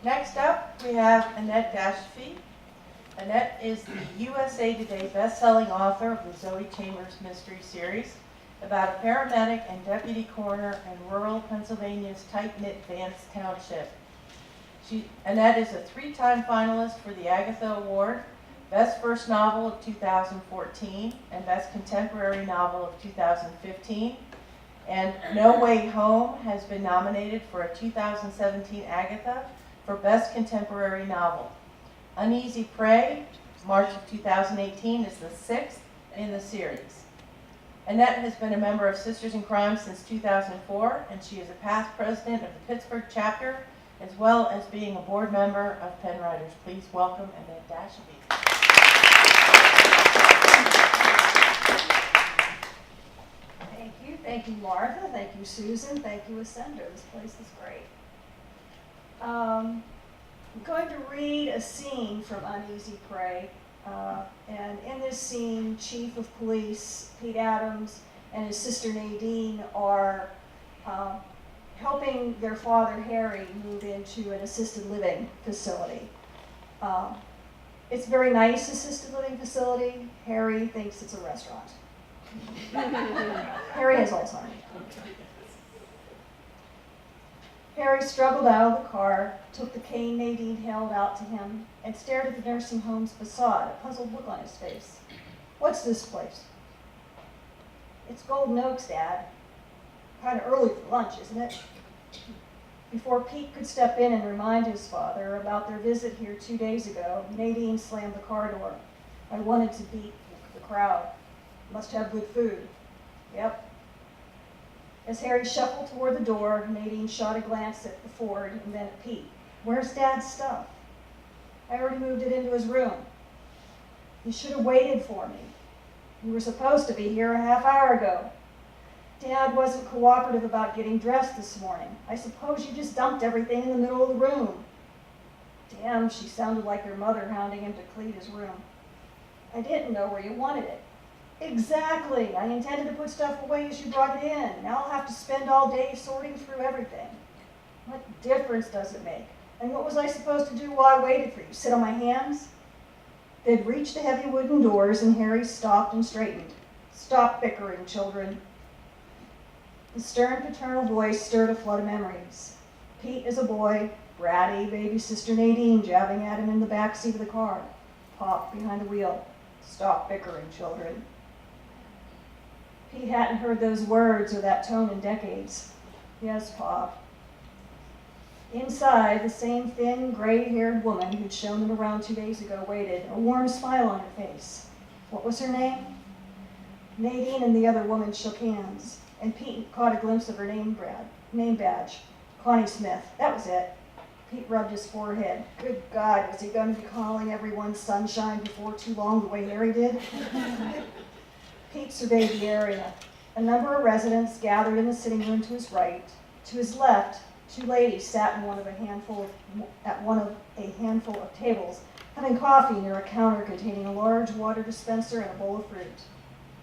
Next up, we have Anette Dashoffy. Annette is the USA Today best-selling author of the Zoe Chambers Mystery Series about a paramedic and deputy coroner in rural Pennsylvania's tight-knit Vance Township. Annette is a three-time finalist for the Agatha Award, Best First Novel of 2014, and Best Contemporary Novel of 2015. And No Way Home has been nominated for a 2017 Agatha for Best Contemporary Novel. Uneasy Prey, March of 2018, is the sixth in the series. Annette has been a member of Sisters in Crime since 2004, and she is a past president of the Pittsburgh chapter, as well as being a board member of Penn Writers. Please welcome Anette Dashoffy. Thank you, Martha. Thank you, Susan. Thank you, Ascender. This place is great. I'm going to read a scene from Uneasy Prey. And in this scene, Chief of Police Pete Adams and his sister Nadine are helping their father Harry move into an assisted living facility. It's a very nice assisted living facility. Harry thinks it's a restaurant. Harry has Alzheimer's. Harry struggled out of the car, took the cane Nadine held out to him, and stared at the nursing home's facade, a puzzled look on his face. "What's this place?" "It's Golden Oaks, Dad. Kind of early for lunch, isn't it?" Before Pete could step in and remind his father about their visit here 2 days ago, Nadine slammed the car door. "I wanted to beat the crowd. Must have good food." "Yep." As Harry shuffled toward the door, Nadine shot a glance at the Ford and then at Pete. "Where's Dad's stuff?" "I already moved it into his room." "You should have waited for me. You were supposed to be here a half hour ago." "Dad wasn't cooperative about getting dressed this morning. I suppose you just dumped everything in the middle of the room." Damn, she sounded like her mother hounding him to clean his room. "I didn't know where you wanted it." "Exactly. I intended to put stuff away as you brought it in. Now I'll have to spend all day sorting through everything." "What difference does it make? And what was I supposed to do while I waited for you? Sit on my hands?" They'd reached the heavy wooden doors, and Harry stopped and straightened. "Stop bickering, children." The stern paternal voice stirred a flood of memories. Pete as a boy, bratty baby sister Nadine jabbing at him in the back seat of the car. Pop behind the wheel. "Stop bickering, children." Pete hadn't heard those words or that tone in decades. "Yes, Pop." Inside, the same thin, gray-haired woman who'd shown them around 2 days ago waited, a warm smile on her face. What was her name? Nadine and the other woman shook hands, and Pete caught a glimpse of her name badge. Connie Smith, that was it. Pete rubbed his forehead. Good God, was he going to be calling everyone Sunshine before too long the way Harry did? Pete surveyed the area. A number of residents gathered in the sitting room to his right. To his left, 2 ladies sat at one of a handful of tables, having coffee near a counter containing a large water dispenser and a bowl of fruit.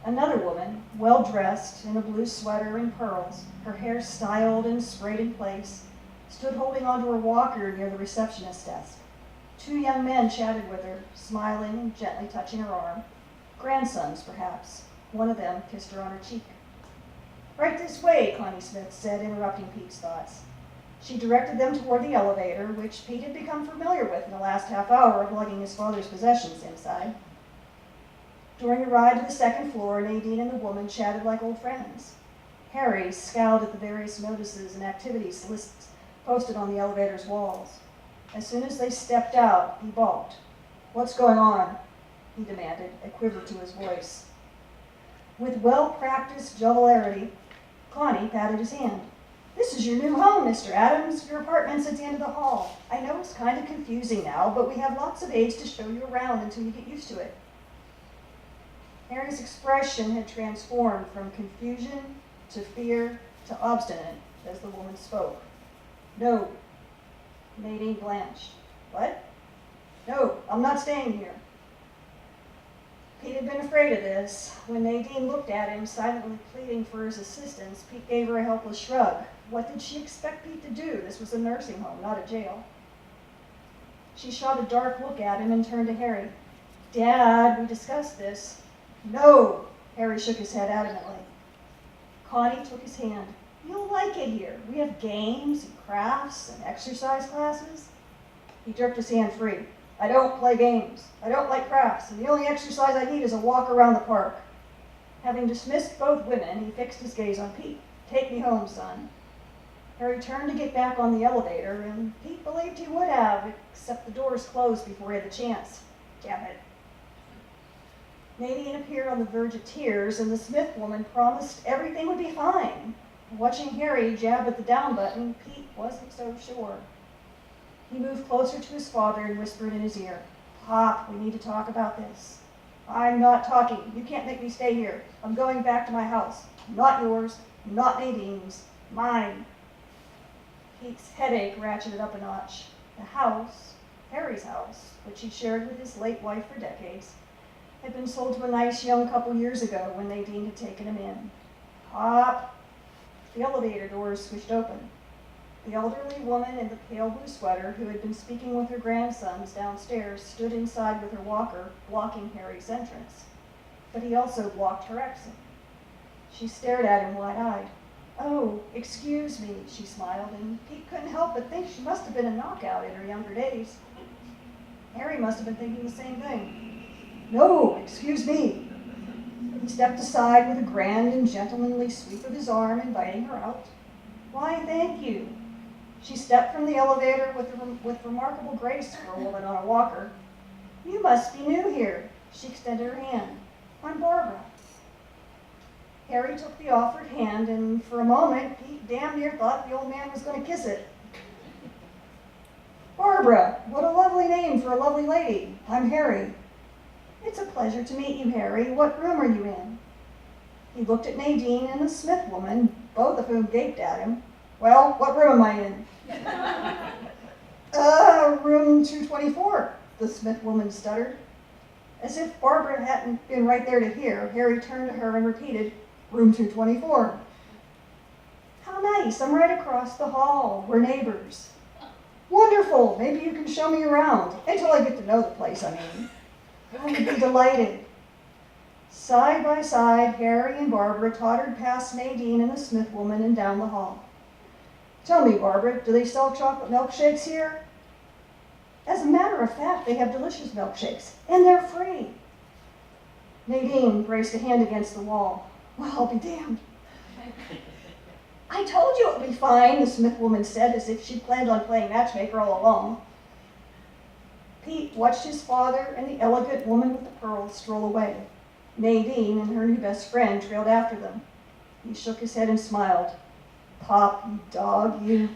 Another woman, well-dressed in a blue sweater and pearls, her hair styled and sprayed in place, stood holding onto her walker near the receptionist's desk. 2 young men chatted with her, smiling and gently touching her arm. Grandsons, perhaps. One of them kissed her on her cheek. "Right this way," Connie Smith said, interrupting Pete's thoughts. She directed them toward the elevator, which Pete had become familiar with in the last half hour of lugging his father's possessions inside. During the ride to the second floor, Nadine and the woman chatted like old friends. Harry scowled at the various notices and activities lists posted on the elevator's walls. As soon as they stepped out, he balked. "What's going on?" he demanded, a quiver to his voice. With well-practiced joviality, Connie patted his hand. "This is your new home, Mr. Adams. Your apartment's at the end of the hall. I know it's kind of confusing now, but we have lots of aides to show you around until you get used to it." Harry's expression had transformed from confusion to fear to obstinate as the woman spoke. "No." Nadine blanched. "What?" "No, I'm not staying here." Pete had been afraid of this. When Nadine looked at him, silently pleading for his assistance, Pete gave her a helpless shrug. What did she expect Pete to do? This was a nursing home, not a jail. She shot a dark look at him and turned to Harry. Dad, we discussed this. No, Harry shook his head adamantly. Connie took his hand. You'll like it here. We have games and crafts and exercise classes. He jerked his hand free. I don't play games. I don't like crafts, and the only exercise I need is a walk around the park. Having dismissed both women, he fixed his gaze on Pete. Take me home, son. Harry turned to get back on the elevator, and Pete believed he would have, except the doors closed before he had the chance. Damn it. Nadine appeared on the verge of tears, and the Smith woman promised everything would be fine. Watching Harry jab at the down button, Pete wasn't so sure. He moved closer to his father and whispered in his ear, Pop, we need to talk about this. I'm not talking. You can't make me stay here. I'm going back to my house. Not yours, not Nadine's, mine. Pete's headache ratcheted up a notch. The house, Harry's house, which he shared with his late wife for decades, had been sold to a nice young couple years ago when Nadine had taken him in. Pop! The elevator doors swished open. The elderly woman in the pale blue sweater, who had been speaking with her grandsons downstairs, stood inside with her walker, blocking Harry's entrance. But he also blocked her exit. She stared at him wide-eyed. Oh, excuse me, she smiled, and Pete couldn't help but think she must have been a knockout in her younger days. Harry must have been thinking the same thing. No, excuse me. He stepped aside with a grand and gentlemanly sweep of his arm, inviting her out. Why, thank you. She stepped from the elevator with remarkable grace for a woman on a walker. You must be new here. She extended her hand. I'm Barbara. Harry took the offered hand, and for a moment, Pete damn near thought the old man was going to kiss it. Barbara, what a lovely name for a lovely lady. I'm Harry. It's a pleasure to meet you, Harry. What room are you in? He looked at Nadine and the Smith woman, both of whom gaped at him. Well, what room am I in? Room 224, the Smith woman stuttered. As if Barbara hadn't been right there to hear, Harry turned to her and repeated, Room 224. How nice, I'm right across the hall. We're neighbors. Wonderful, maybe you can show me around, until I get to know the place, I mean. I would be delighted. Side by side, Harry and Barbara tottered past Nadine and the Smith woman and down the hall. Tell me, Barbara, do they sell chocolate milkshakes here? As a matter of fact, they have delicious milkshakes, and they're free. Nadine braced a hand against the wall. Well, I'll be damned. I told you it would be fine, the Smith woman said, as if she'd planned on playing matchmaker all along. Pete watched his father and the elegant woman with the pearls stroll away. Nadine and her new best friend trailed after them. He shook his head and smiled. Pop, you dog, you.